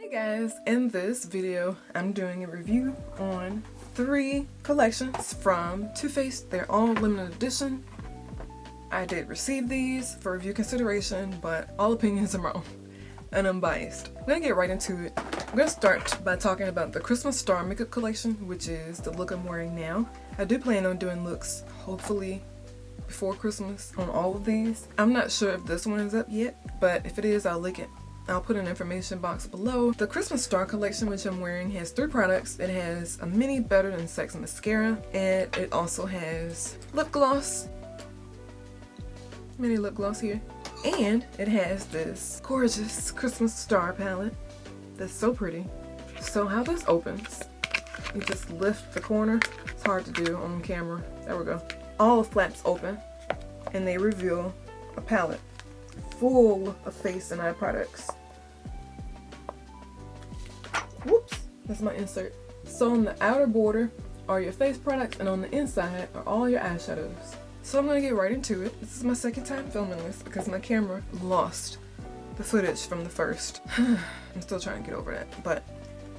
Hey guys, in this video I'm doing a review on 3 collections from Too Faced. They're all limited edition. I did receive these for review consideration, but all opinions are my own and unbiased. I'm gonna get right into it. I'm gonna start by talking about the Christmas Star Makeup Collection, which is the look I'm wearing now. I do plan on doing looks hopefully before Christmas on all of these. I'm not sure if this one is up yet, but if it is, I'll link it. I'll put an information box below. The Christmas Star collection, which I'm wearing, has 3 products. It has a mini Better Than Sex mascara, and it also has lip gloss, mini lip gloss here, and it has this gorgeous Christmas Star palette that's so pretty. So how this opens, you just lift the corner. It's hard to do on camera. There we go. All the flaps open, and they reveal a palette full of face and eye products. Whoops, that's my insert. So on the outer border are your face products, and on the inside are all your eyeshadows. So I'm gonna get right into it. This is my second time filming this because my camera lost the footage from the first. I'm still trying to get over that, but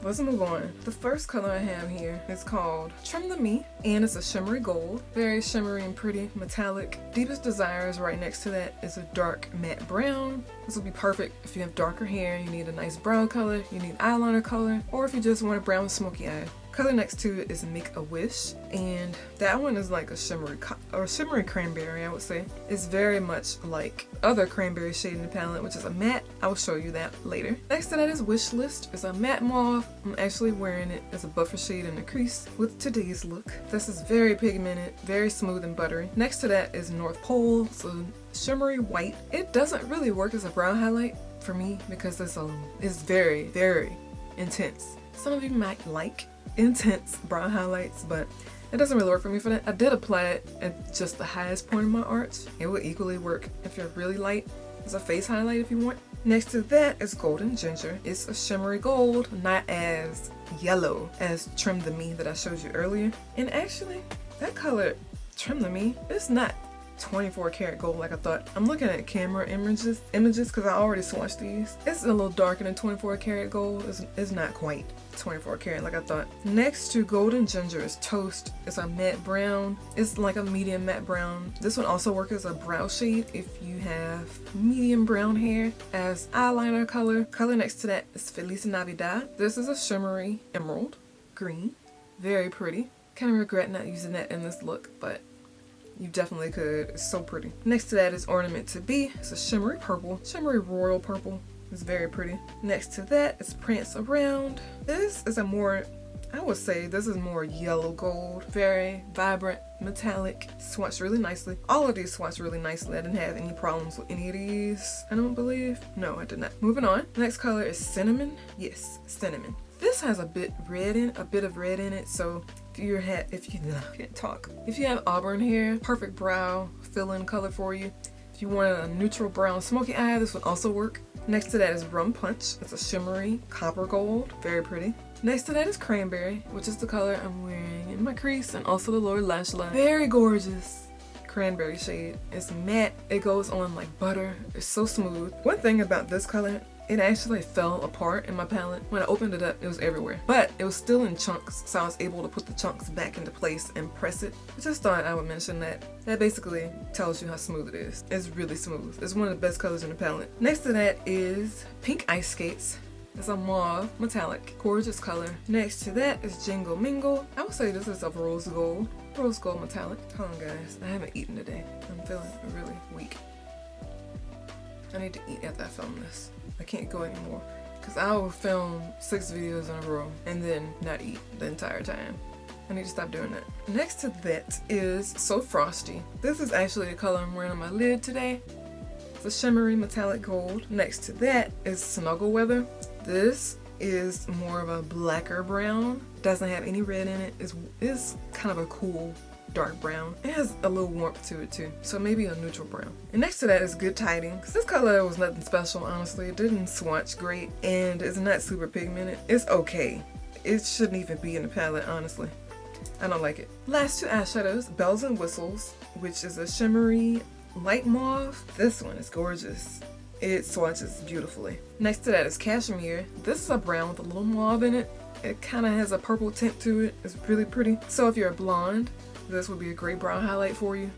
let's move on. The first color I have here is called Trim the Me, and it's a shimmery gold. Very shimmery and pretty, metallic. Deepest Desires right next to that is a dark matte brown. This will be perfect if you have darker hair, you need a nice brown color, you need eyeliner color, or if you just want a brown smoky eye. Color next to it is Make a Wish, and that one is like a shimmery cranberry, I would say. It's very much like other cranberry shade in the palette, which is a matte. I will show you that later. Next to that is Wish List. It's a matte mauve. I'm actually wearing it as a buffer shade in the crease with today's look. This is very pigmented, very smooth and buttery. Next to that is North Pole, so shimmery white. It doesn't really work as a brow highlight for me because it's very, very intense. Some of you might like intense brow highlights, but it doesn't really work for me for that. I did apply it at just the highest point of my arch. It would equally work if you're really light as a face highlight if you want. Next to that is Golden Ginger. It's a shimmery gold, not as yellow as Trim the Me that I showed you earlier. And actually, that color, Trim the Me, it's not 24 karat gold like I thought. I'm looking at camera images because I already swatched these. It's a little darker than 24 karat gold. It's not quite 24 karat like I thought. Next to Golden Ginger is Toast. It's a matte brown. It's like a medium matte brown. This one also works as a brow shade if you have medium brown hair. As eyeliner color. Color next to that is Feliz Navidad. This is a shimmery emerald green. Very pretty. Kind of regret not using that in this look, but you definitely could. It's so pretty. Next to that is Ornament to Be. It's a shimmery purple, shimmery royal purple. It's very pretty. Next to that is Prance Around. This is I would say this is more yellow gold. Very vibrant, metallic. Swatched really nicely. All of these swatched really nicely. I didn't have any problems with any of these, I don't believe. No, I did not. Moving on. Next color is Cinnamon. Yes, Cinnamon. This has a bit of red in it, so if you have auburn hair, perfect brow fill-in color for you. If you want a neutral brown smoky eye, this would also work. Next to that is Rum Punch. It's a shimmery copper gold, very pretty. Next to that is Cranberry, which is the color I'm wearing in my crease and also the lower lash line. Very gorgeous cranberry shade. It's matte, it goes on like butter, it's so smooth. One thing about this color, it actually fell apart in my palette. When I opened it up, it was everywhere. But it was still in chunks, so I was able to put the chunks back into place and press it. I just thought I would mention that. That basically tells you how smooth it is. It's really smooth. It's one of the best colors in the palette. Next to that is Pink Ice Skates. It's a mauve, metallic, gorgeous color. Next to that is Jingle Mingle. I would say this is a rose gold metallic. Hold on guys, I haven't eaten today. I'm feeling really weak. I need to eat after I film this. I can't go anymore because I will film 6 videos in a row and then not eat the entire time. I need to stop doing that. Next to that is So Frosty. This is actually the color I'm wearing on my lid today. It's a shimmery metallic gold. Next to that is Snuggle Weather. This is more of a blacker brown. Doesn't have any red in it. It's kind of a cool dark brown. It has a little warmth to it too, so maybe a neutral brown. And next to that is Good Tidings. This color was nothing special, honestly. It didn't swatch great and it's not super pigmented. It's okay. It shouldn't even be in the palette, honestly. I don't like it. Last 2 eyeshadows, Bells and Whistles, which is a shimmery light mauve. This one is gorgeous. it swatches beautifully. Next to that is Cashmere. This is a brown with a little mauve in it. It kind of has a purple tint to it. It's really pretty. So if you're a blonde, this would be a great brown highlight for you.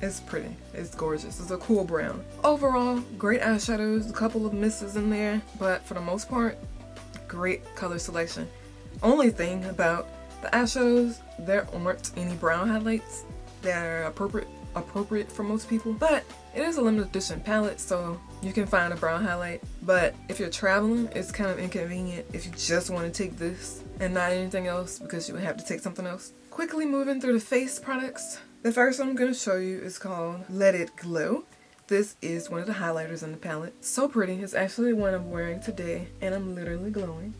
It's pretty. It's gorgeous. It's a cool brown. Overall, great eyeshadows. A couple of misses in there, but for the most part, great color selection. Only thing about the eyeshadows, there aren't any brown highlights that are appropriate for most people, but it is a limited edition palette, so you can find a brown highlight. But if you're traveling, it's kind of inconvenient if you just want to take this and not anything else, because you would have to take something else. Quickly moving through the face products. The first one I'm going to show you is called Let It Glow. This is one of the highlighters in the palette. So pretty. It's actually one I'm wearing today, and I'm literally glowing.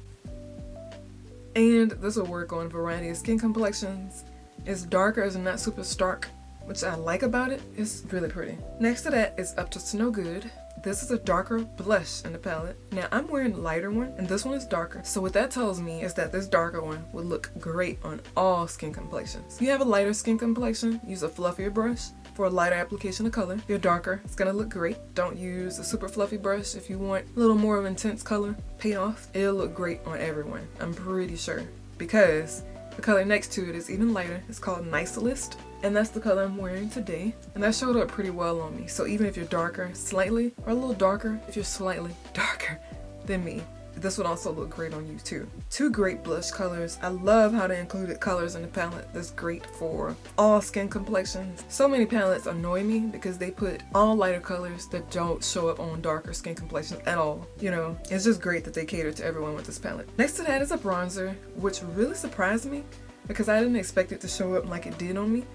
And this will work on a variety of skin complexions. It's darker, it's not super stark, which I like about it. It's really pretty. Next to that is Up to No Good. This is a darker blush in the palette. Now I'm wearing a lighter one, and this one is darker. So what that tells me is that this darker one would look great on all skin complexions. If you have a lighter skin complexion, use a fluffier brush for a lighter application of color. If you're darker, it's gonna look great. Don't use a super fluffy brush if you want a little more of intense color payoff. It'll look great on everyone, I'm pretty sure, because the color next to it is even lighter. It's called Nicelist, and that's the color I'm wearing today. And that showed up pretty well on me. So even if you're darker slightly, or a little darker if you're slightly darker than me, this would also look great on you too. Two great blush colors. I love how they included colors in the palette. That's great for all skin complexions. So many palettes annoy me because they put all lighter colors that don't show up on darker skin complexions at all. You know, it's just great that they cater to everyone with this palette. Next to that is a bronzer, which really surprised me because I didn't expect it to show up like it did on me.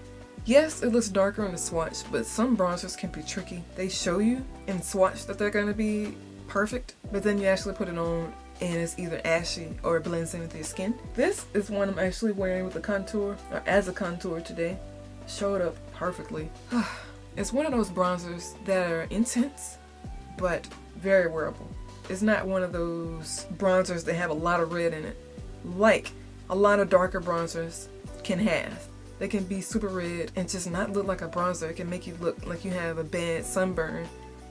Yes, it looks darker on the swatch, but some bronzers can be tricky. They show you in swatch that they're gonna be perfect, but then you actually put it on and it's either ashy or it blends in with your skin. This is one I'm actually wearing with a contour, or as a contour today. Showed up perfectly. It's one of those bronzers that are intense, but very wearable. It's not one of those bronzers that have a lot of red in it, like a lot of darker bronzers can have. They can be super red and just not look like a bronzer. It can make you look like you have a bad sunburn.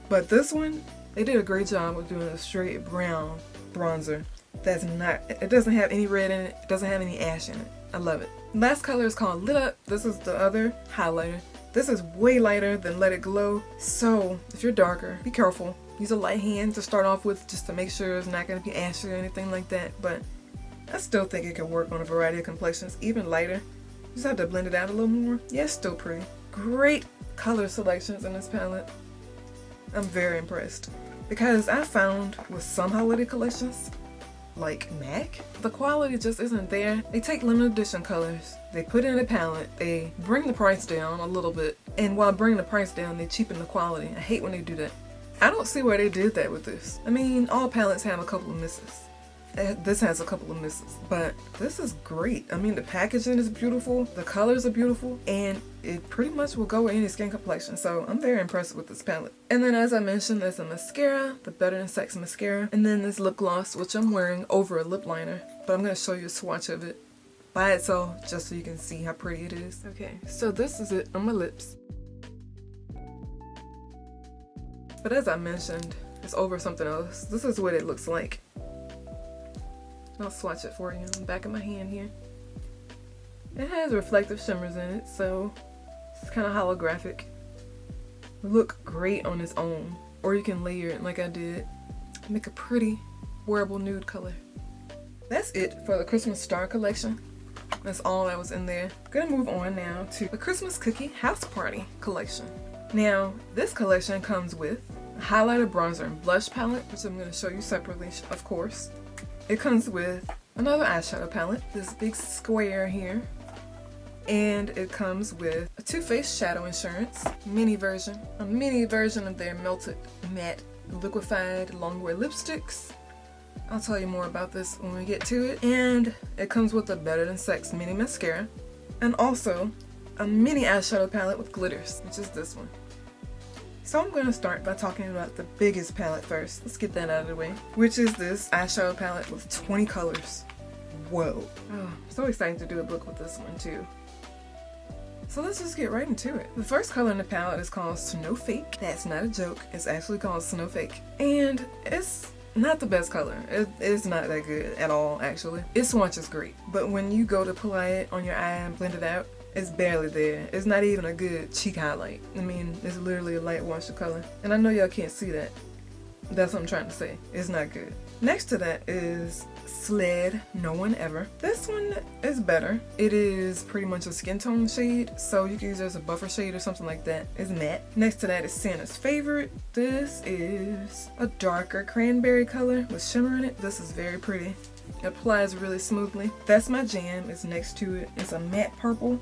But this one, they did a great job of doing a straight brown bronzer that's not, it doesn't have any red in it, it doesn't have any ash in it. I love it. Last color is called Lit Up. This is the other highlighter. This is way lighter than Let It Glow, so if you're darker, be careful. Use a light hand to start off with just to make sure it's not going to be ashy or anything like that, but I still think it can work on a variety of complexions, even lighter. You just have to blend it out a little more. Yeah, it's still pretty. Great color selections in this palette. I'm very impressed. Because I found with some holiday collections, like MAC, the quality just isn't there. They take limited edition colors, they put it in a palette, they bring the price down a little bit, and while bringing the price down, they cheapen the quality. I hate when they do that. I don't see why they did that with this. I mean, all palettes have a couple of misses. This has a couple of misses, but this is great. I mean, the packaging is beautiful, the colors are beautiful, and it pretty much will go with any skin complexion, so I'm very impressed with this palette. And then, as I mentioned, there's a mascara, the Better Than Sex mascara, and then this lip gloss, which I'm wearing over a lip liner, but I'm going to show you a swatch of it by itself just so you can see how pretty it is. Okay, so this is it on my lips. But as I mentioned, it's over something else. This is what it looks like. I'll swatch it for you on the back of my hand here. It has reflective shimmers in it, so it's kind of holographic. It'll look great on its own, or you can layer it like I did. Make a pretty wearable nude color. That's it for the Christmas Star collection. That's all that was in there. I'm gonna move on now to the Christmas Cookie House Party collection. Now, this collection comes with a highlighter, bronzer, and blush palette, which I'm gonna show you separately, of course. It comes with another eyeshadow palette, this big square here, and it comes with a Too Faced Shadow Insurance mini version, a mini version of their Melted Matte Liquefied Longwear Lipsticks. I'll tell you more about this when we get to it. And it comes with a Better Than Sex mini mascara, and also a mini eyeshadow palette with glitters, which is this one. So I'm going to start by talking about the biggest palette first. Let's get that out of the way. Which is this eyeshadow palette with 20 colors. Whoa. Oh, I'm so excited to do a book with this one too. So let's just get right into it. The first color in the palette is called Snow Fake. That's not a joke. It's actually called Snow Fake. And it's not the best color. It's not that good at all, actually. Its swatch is great. But when you go to apply it on your eye and blend it out, it's barely there. It's not even a good cheek highlight. I mean, it's literally a light wash of color. And I know y'all can't see that. That's what I'm trying to say. It's not good. Next to that is Sled No One Ever. This one is better. It is pretty much a skin tone shade, so you can use it as a buffer shade or something like that. It's matte. Next to that is Santa's Favorite. This is a darker cranberry color with shimmer in it. This is very pretty. It applies really smoothly. That's my jam. It's next to it. It's a matte purple.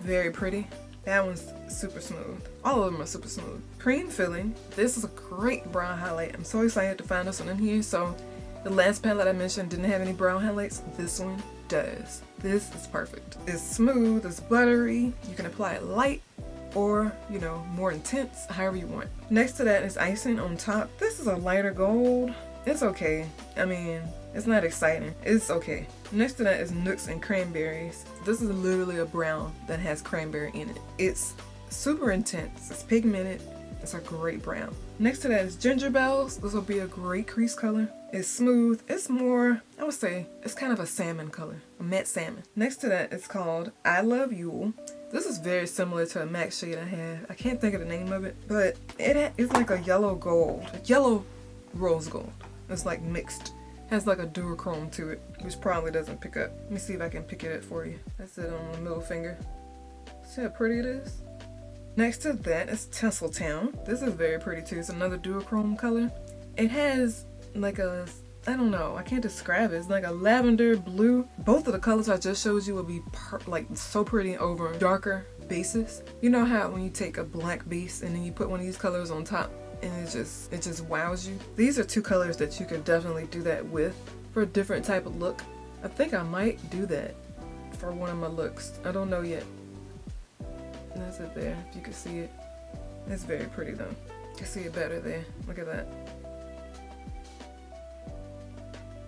Very pretty. That one's super smooth. All of them are super smooth. Cream Filling. This is a great brown highlight. I'm so excited to find this one in here. So the last palette I mentioned didn't have any brown highlights. This one does. This is perfect. It's smooth, it's buttery. You can apply it light or, you know, more intense, however you want. Next to that is Icing on Top. This is a lighter gold. It's okay. I mean, it's not exciting. It's okay. Next to that is Nooks and Cranberries. This is literally a brown that has cranberry in it. It's super intense. It's pigmented. It's a great brown. Next to that is Ginger Bells. This will be a great crease color. It's smooth. It's more, I would say, it's kind of a salmon color, a matte salmon. Next to that is called I Love Yule. This is very similar to a MAC shade I have. I can't think of the name of it, but it's like a yellow gold, a yellow rose gold. It's like mixed. Has like a duochrome to it, which probably doesn't pick up. Let me see if I can pick it up for you. That's it on the middle finger. See how pretty it is? Next to that is Tinseltown. This is very pretty too. It's another duochrome color. It has like a, I don't know, I can't describe it. It's like a lavender blue. Both of the colors I just showed you will be like so pretty over darker bases. You know how when you take a black base and then you put one of these colors on top and it just wows you? These are two colors that you could definitely do that with for a different type of look. I think I might do that for one of my looks. I don't know yet. That's it there, if you can see it. It's very pretty though. You can see it better there. Look at that.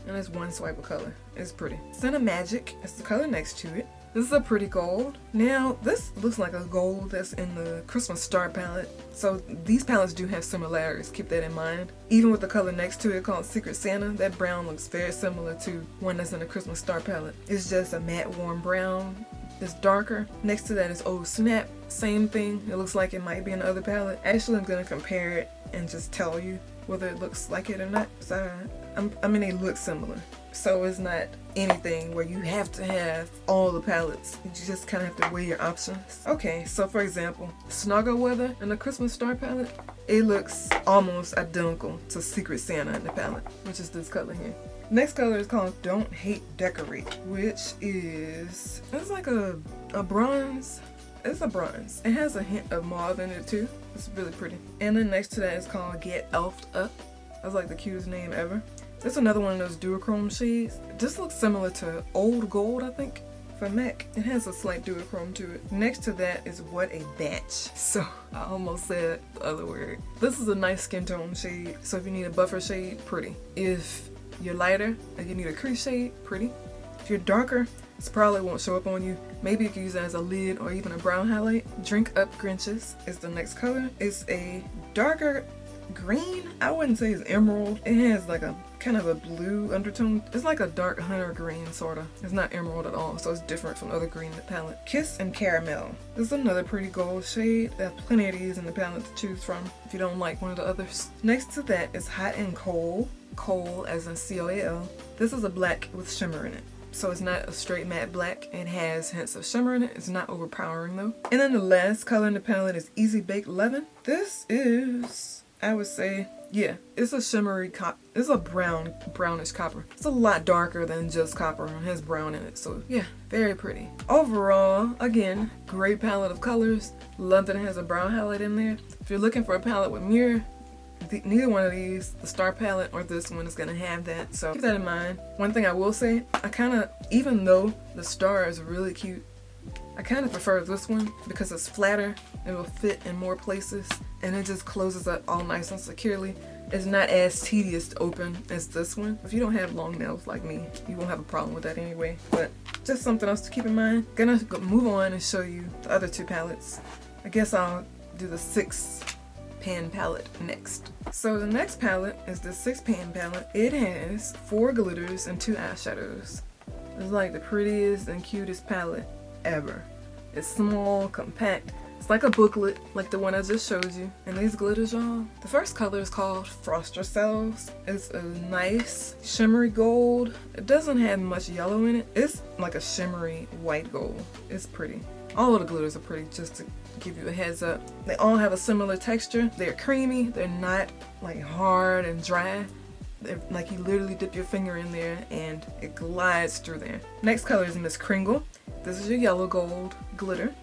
And it's one swipe of color. It's pretty. Cinemagic is the color next to it. This is a pretty gold. Now, this looks like a gold that's in the Christmas Star palette. So these palettes do have similarities. Keep that in mind. Even with the color next to it called Secret Santa, that brown looks very similar to one that's in the Christmas Star palette. It's just a matte warm brown. It's darker. Next to that is Oh Snap. Same thing. It looks like it might be in the other palette. Actually, I'm going to compare it and just tell you whether it looks like it or not. So, I mean, they look similar. So it's not anything where you have to have all the palettes. You just kind of have to weigh your options. Okay, so for example, Snuggle Weather in the Christmas Star palette, it looks almost identical to Secret Santa in the palette, which is this color here. Next color is called Don't Hate Decorate, which is, it's like a bronze. It's a bronze. It has a hint of mauve in it too. It's really pretty. And then next to that is called Get Elfed Up. That's like the cutest name ever. It's another one of those duochrome shades. This looks similar to Old Gold, I think, for MAC. It has a slight duochrome to it. Next to that is What a Batch. So I almost said the other word. This is a nice skin tone shade. So if you need a buffer shade, pretty. If you're lighter and you need a crease shade, pretty. If you're darker, this probably won't show up on you. Maybe you can use it as a lid or even a brown highlight. Drink Up Grinches is the next color. It's a darker green. I wouldn't say it's emerald. It has like a kind of a blue undertone. It's like a dark hunter green sort of. It's not emerald at all, so it's different from other green in the palette. Kiss and Caramel. This is another pretty gold shade. There's plenty of these in the palette to choose from if you don't like one of the others. Next to that is Hot and Coal. Coal as in C-O-A-L. This is a black with shimmer in it. So it's not a straight matte black. It has hints of shimmer in it. It's not overpowering though. And then the last color in the palette is Easy Baked Lovin'. This is, I would say, yeah, it's a shimmery it's a brownish copper. It's a lot darker than just copper and has brown in it. So yeah, very pretty. Overall, again, great palette of colors. Love that it has a brown highlight in there. If you're looking for a palette with mirror, neither one of these, the Star palette or this one, is going to have that. So keep that in mind. One thing I will say, I kind of, even though the Star is really cute, I kind of prefer this one because it's flatter. It will fit in more places and it just closes up all nice and securely. It's not as tedious to open as this one. If you don't have long nails like me, you won't have a problem with that anyway. But just something else to keep in mind. Gonna move on and show you the other two palettes. I guess I'll do the 6-pan palette next. So the next palette is the 6-pan palette. It has 4 glitters and 2 eyeshadows. It's like the prettiest and cutest palette ever. It's small, compact. It's like a booklet, like the one I just showed you. And these glitters, y'all. The first color is called Frost Yourselves. It's a nice shimmery gold. It doesn't have much yellow in it. It's like a shimmery white gold. It's pretty. All of the glitters are pretty, just to give you a heads up. They all have a similar texture. They're creamy. They're not like hard and dry. They're like you literally dip your finger in there and it glides through there. Next color is Miss Kringle. This is your yellow gold glitter.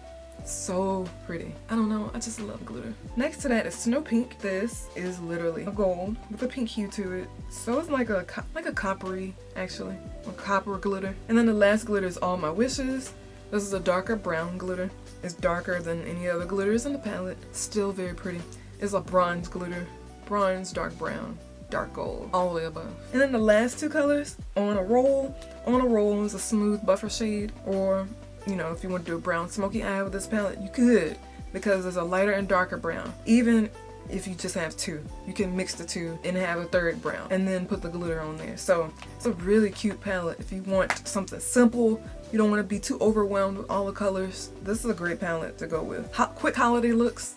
So pretty. I don't know, I just love glitter. Next to that is Snow Pink. This is literally a gold with a pink hue to it. So it's like a coppery, actually, a copper glitter. And then the last glitter is All My Wishes. This is a darker brown glitter. It's darker than any other glitters in the palette. Still very pretty. It's a bronze glitter. Bronze, dark brown, dark gold, all the way above. And then the last two colors, On a Roll. On a Roll is a smooth buffer shade, or you know, if you want to do a brown smoky eye with this palette, you could, because there's a lighter and darker brown. Even if you just have two, you can mix the two and have a third brown and then put the glitter on there. So it's a really cute palette if you want something simple. You don't want to be too overwhelmed with all the colors. This is a great palette to go with. Quick holiday looks,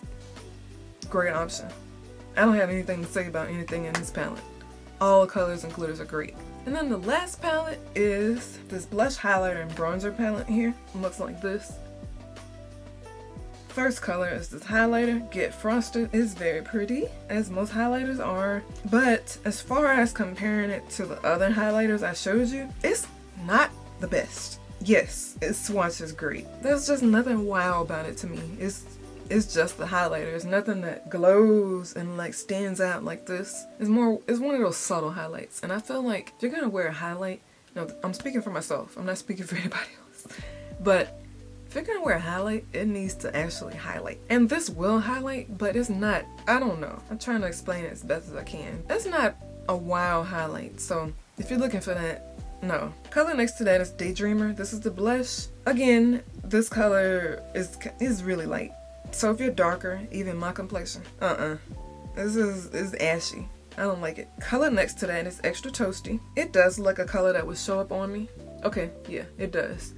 great option. I don't have anything to say about anything in this palette. All the colors and glitters are great. And then the last palette is this blush highlighter and bronzer palette here. It looks like this. First color is this highlighter, Get Frosted. It's very pretty, as most highlighters are. But as far as comparing it to the other highlighters I showed you, it's not the best. Yes, its swatch is great. There's just nothing wow about it to me. It's just the highlighter. It's nothing that glows and like stands out like this. It's one of those subtle highlights. And I feel like if you're gonna wear a highlight, no, I'm speaking for myself. I'm not speaking for anybody else. But if you're gonna wear a highlight, it needs to actually highlight. And this will highlight, but it's not, I don't know. I'm trying to explain it as best as I can. It's not a wow highlight. So if you're looking for that, no. Color next to that is Daydreamer. This is the blush. Again, this color is really light. So if you're darker, even my complexion, this is ashy. I don't like it. Color next to that is Extra Toasty. It does look like a color that would show up on me. Okay, yeah, it does.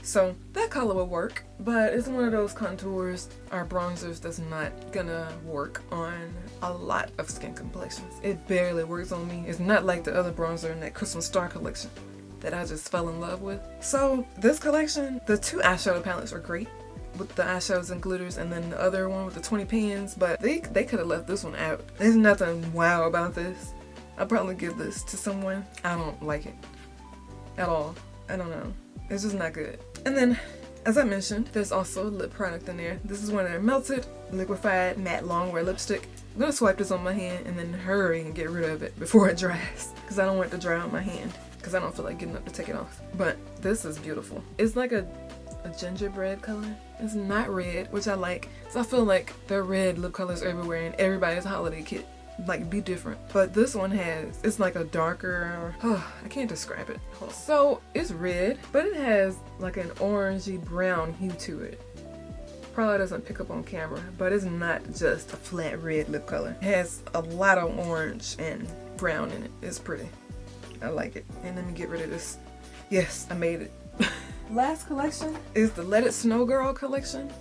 So that color will work, but it's one of those contours or bronzers that's not gonna work on a lot of skin complexions. It barely works on me. It's not like the other bronzer in that Christmas Star collection that I just fell in love with. So this collection, the two eyeshadow palettes are great, with the eyeshadows and glitters, and then the other one with the 20 pans, but they could have left this one out. There's nothing wow about this. I'll probably give this to someone. I don't like it at all. I don't know. It's just not good. And then, as I mentioned, there's also a lip product in there. This is one of their melted, liquefied, matte longwear lipstick. I'm gonna swipe this on my hand and then hurry and get rid of it before it dries, because I don't want it to dry on my hand, because I don't feel like getting up to take it off. But this is beautiful. It's like a gingerbread color. It's not red, which I like. So I feel like there are red lip colors everywhere in everybody's holiday kit. Like, be different. But this one it's like a darker, I can't describe it. So it's red, but it has like an orangey brown hue to it. Probably doesn't pick up on camera, but it's not just a flat red lip color. It has a lot of orange and brown in it. It's pretty. I like it. And let me get rid of this. Yes, I made it. Last collection is the Let It Snow Girl collection.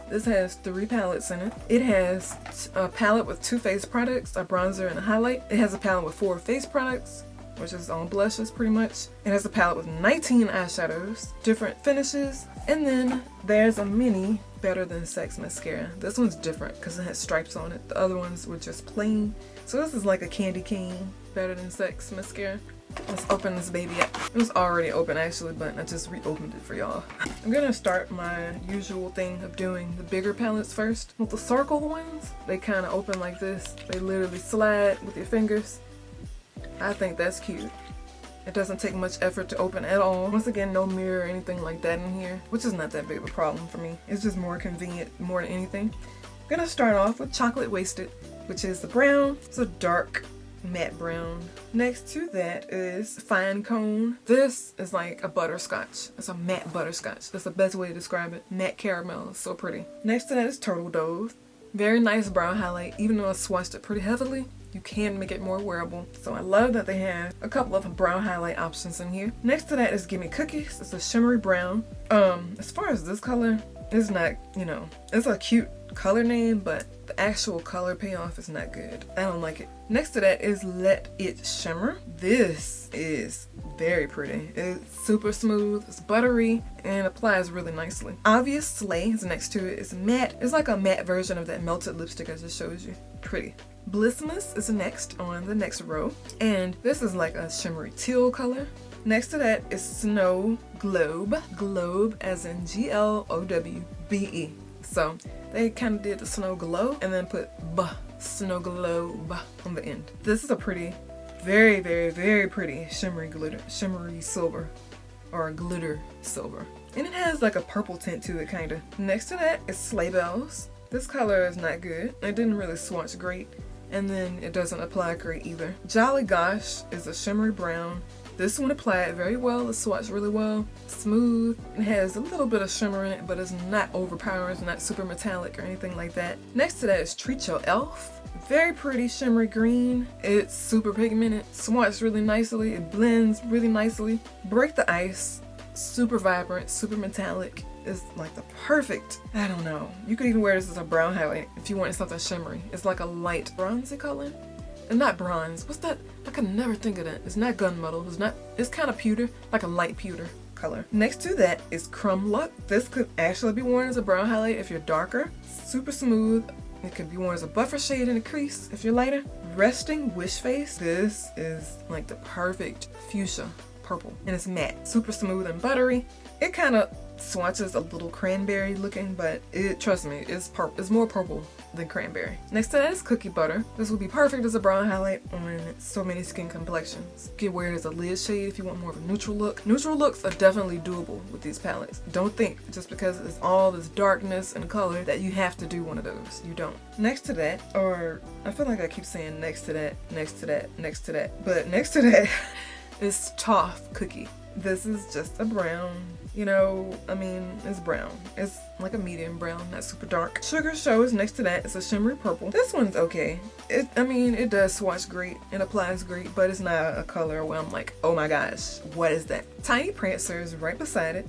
This has 3 palettes in it. It has a palette with 2 face products, a bronzer and a highlight. It has a palette with 4 face products, which is on blushes pretty much. It has a palette with 19 eyeshadows, different finishes. And then there's a mini Better Than Sex mascara. This one's different because it has stripes on it. The other ones were just plain. So this is like a candy cane Better Than Sex mascara. Let's open this baby up. It was already open actually, but I just reopened it for y'all. I'm gonna start my usual thing of doing the bigger palettes first. With the circle ones, they kind of open like this. They literally slide with your fingers. I think that's cute. It doesn't take much effort to open at all. Once again, no mirror or anything like that in here, which is not that big of a problem for me. It's just more convenient more than anything. I'm gonna start off with Chocolate Wasted, which is the brown. It's a dark matte brown. Next to that is Fine Cone. This is like a butterscotch. It's a matte butterscotch. That's the best way to describe it. Matte caramel. It's so pretty. Next to that is Turtle Dove. Very nice brow highlight. Even though I swatched it pretty heavily, you can make it more wearable. So I love that they have a couple of brow highlight options in here. Next to that is Gimme Cookies. It's a shimmery brown. As far as this color, it's not, you know, it's a cute color name, but the actual color payoff is not good. I don't like it. Next to that is Let It Shimmer. This is very pretty. It's super smooth, it's buttery, and applies really nicely. Obvious Slay is next to it. It's matte. It's like a matte version of that melted lipstick I just showed you. Pretty. Blissmas is next on the next row, and this is like a shimmery teal color. Next to that is Snow Globe. Globe as in Glowbe. So they kind of did the snow glow and then put snow globe on the end. This is a pretty, very, very, very pretty shimmery silver, or glitter silver. And it has like a purple tint to it, kind of. Next to that is Sleigh Bells. This color is not good. It didn't really swatch great, and then it doesn't apply great either. Jolly Gosh is a shimmery brown. This one applied very well. It swatched really well. Smooth. It has a little bit of shimmer in it, but it's not overpowering. It's not super metallic or anything like that. Next to that is Treat Your Elf. Very pretty shimmery green. It's super pigmented. Swatched really nicely. It blends really nicely. Break the Ice. Super vibrant, super metallic. It's like the perfect, I don't know. You could even wear this as a brown highlight if you wanted something shimmery. It's like a light bronzy color. And not bronze. What's that? I can never think of that. It's not gunmetal. It's kind of pewter, like a light pewter color. Next to that is Crumb Luck. This could actually be worn as a brown highlight if you're darker. Super smooth. It could be worn as a buffer shade in a crease if you're lighter. Resting Wish Face. This is like the perfect fuchsia purple, and it's matte. Super smooth and buttery. It kind of swatches a little cranberry looking, but trust me, it's more purple than cranberry. Next to that is Cookie Butter. This would be perfect as a brown highlight on so many skin complexions. You can wear it as a lid shade if you want more of a neutral look. Neutral looks are definitely doable with these palettes. Don't think just because it's all this darkness and color that you have to do one of those. You don't. Next to that, or I feel like I keep saying next to that, next to that, next to that, but next to that is Toff Cookie. This is just a brown, you know, I mean, it's brown. It's like a medium brown, not super dark. Sugar Show is next to that. It's a shimmery purple. This one's okay. It does swatch great. It applies great, but it's not a color where I'm like, oh my gosh, what is that? Tiny Prancer is right beside it.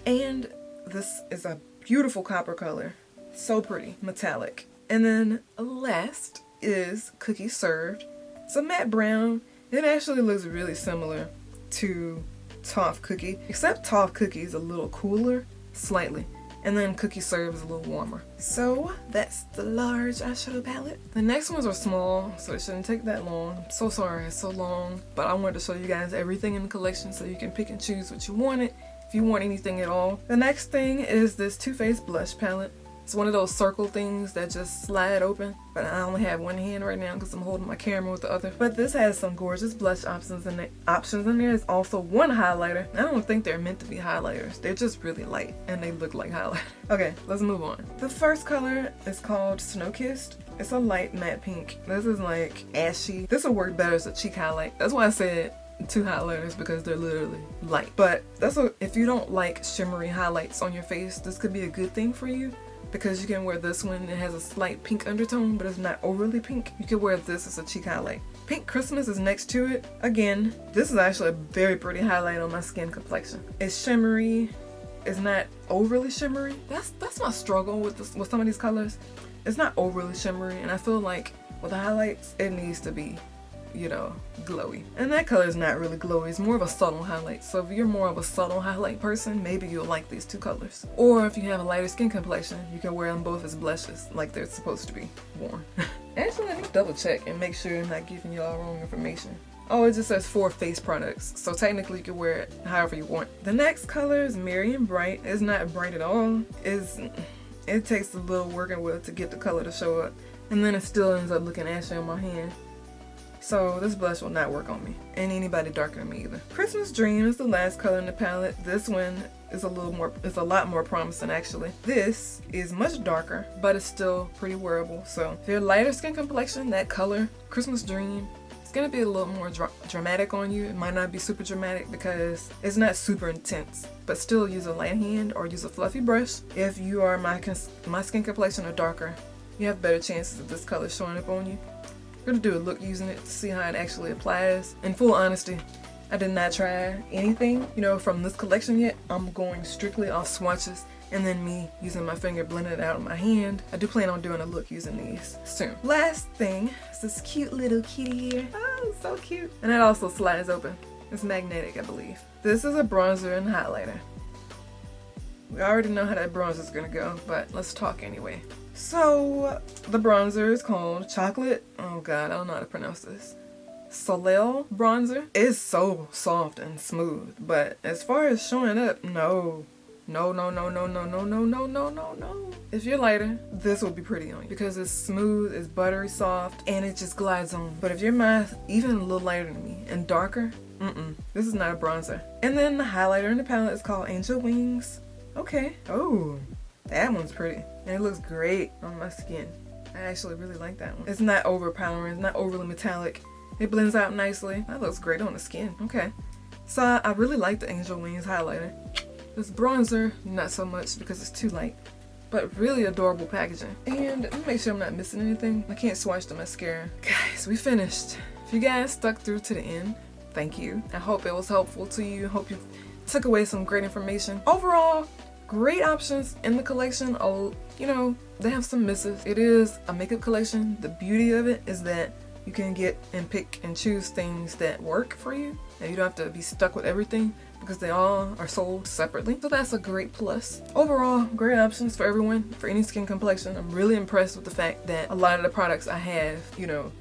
And this is a beautiful copper color. So pretty, metallic. And then last is Cookie Served. It's a matte brown. It actually looks really similar to Toff Cookie, except Toff Cookie is a little cooler, slightly, and then Cookie Serve is a little warmer. So that's the large eyeshadow palette. The next ones are small, so it shouldn't take that long. I'm so sorry it's so long, but I wanted to show you guys everything in the collection so you can pick and choose what you wanted, if you want anything at all. The next thing is this Too Faced blush palette. It's one of those circle things that just slide open, but I only have one hand right now because I'm holding my camera with the other. But this has some gorgeous blush options in there. There's also one highlighter. I don't think they're meant to be highlighters. They're just really light and they look like highlighter. Okay, let's move on. The first color is called Snow Kissed. It's a light matte pink. This is like ashy. This will work better as a cheek highlight. That's why I said 2 highlighters, because they're literally light. But if you don't like shimmery highlights on your face, this could be a good thing for you. Because you can wear this one, it has a slight pink undertone, but it's not overly pink. You can wear this as a cheek highlight. Pink Christmas is next to it. Again, this is actually a very pretty highlight on my skin complexion. It's shimmery. It's not overly shimmery. That's my struggle with some of these colors. It's not overly shimmery, and I feel like with the highlights, it needs to be, you know, glowy. And that color is not really glowy. It's more of a subtle highlight. So if you're more of a subtle highlight person, maybe you'll like these 2 colors. Or if you have a lighter skin complexion, you can wear them both as blushes like they're supposed to be worn. Actually, let me double check and make sure I'm not giving y'all wrong information. Oh, it just says 4 face products. So technically you can wear it however you want. The next color is Merry & Bright. It's not bright at all. It takes a little working with to get the color to show up. And then it still ends up looking ashy on my hand. So this blush will not work on me, and anybody darker than me either. Christmas Dream is the last color in the palette. This one is a lot more promising actually. This is much darker, but it's still pretty wearable. So if you're lighter skin complexion, that color, Christmas Dream, it's gonna be a little more dramatic on you. It might not be super dramatic because it's not super intense, but still use a light hand or use a fluffy brush. If you are my skin complexion or darker, you have better chances of this color showing up on you. I'm gonna do a look using it to see how it actually applies. In full honesty, I did not try anything, you know, from this collection yet. I'm going strictly off swatches and then me using my finger blending it out on my hand. I do plan on doing a look using these soon. Last thing is this cute little kitty here. Oh, so cute. And it also slides open. It's magnetic, I believe. This is a bronzer and highlighter. We already know how that bronzer is gonna go, but let's talk anyway. So the bronzer is called Chocolate. Oh God, I don't know how to pronounce this. Soleil bronzer. It's so soft and smooth, but as far as showing up, no. If you're lighter, this will be pretty on you because it's smooth, it's buttery soft, and it just glides on. But if you're even a little lighter than me and darker, this is not a bronzer. And then the highlighter in the palette is called Angel Wings. Okay. Oh, that one's pretty. And it looks great on my skin. I actually really like that one. It's not overpowering, it's not overly metallic. It blends out nicely. That looks great on the skin. Okay. So I really like the Angel Wings highlighter. This bronzer, not so much because it's too light. But really adorable packaging. And let me make sure I'm not missing anything. I can't swatch the mascara. Guys, we finished. If you guys stuck through to the end, thank you. I hope it was helpful to you. Hope you took away some great information. Overall, great options in the collection. Oh, you know, they have some misses. It is a makeup collection. The beauty of it is that you can get and pick and choose things that work for you, and you don't have to be stuck with everything because they all are sold separately. So that's a great plus. Overall, great options for everyone, for any skin complexion. I'm really impressed with the fact that a lot of the products I have, you know,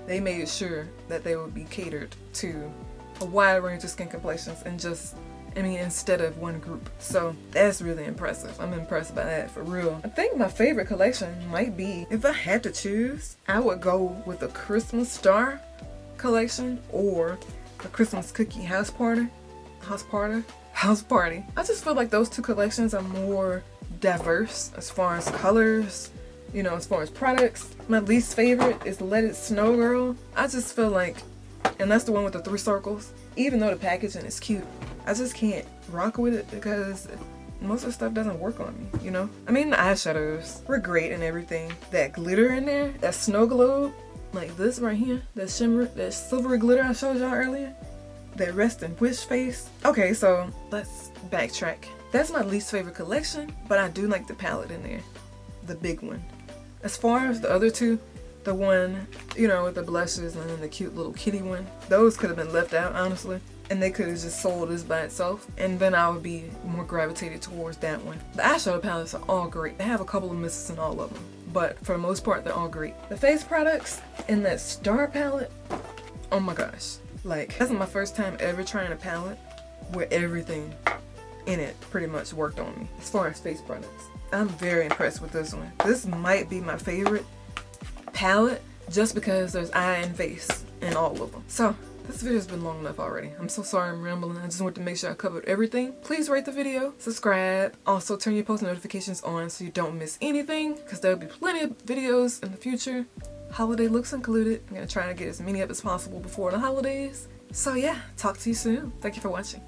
they made sure that they would be catered to a wide range of skin complexions and just, I mean, instead of one group. So that's really impressive. I'm impressed by that, for real. I think my favorite collection might be, if I had to choose, I would go with the Christmas Star collection or the Christmas Cookie House Party. I just feel like those two collections are more diverse as far as colors, you know, as far as products. My least favorite is Let It Snow Girl. I just feel like, and that's the one with the 3 circles, even though the packaging is cute, I just can't rock with it because most of the stuff doesn't work on me, you know? I mean, the eyeshadows were great and everything. That glitter in there, that snow globe, like this right here, that shimmer, that silvery glitter I showed y'all earlier, that Rest and Wish face. Okay, so let's backtrack. That's my least favorite collection, but I do like the palette in there, the big one. As far as the other two, the one, you know, with the blushes and then the cute little kitty one, those could have been left out, honestly. And they could have just sold this by itself, and then I would be more gravitated towards that one. The eyeshadow palettes are all great. They have a couple of misses in all of them, but for the most part, they're all great. The face products in that Star palette, oh my gosh. Like, that's my first time ever trying a palette where everything in it pretty much worked on me as far as face products. I'm very impressed with this one. This might be my favorite palette just because there's eye and face in all of them. So this video's been long enough already. I'm so sorry I'm rambling. I just wanted to make sure I covered everything. Please rate the video, subscribe. Also turn your post notifications on so you don't miss anything because there'll be plenty of videos in the future. Holiday looks included. I'm gonna try to get as many up as possible before the holidays. So yeah, talk to you soon. Thank you for watching.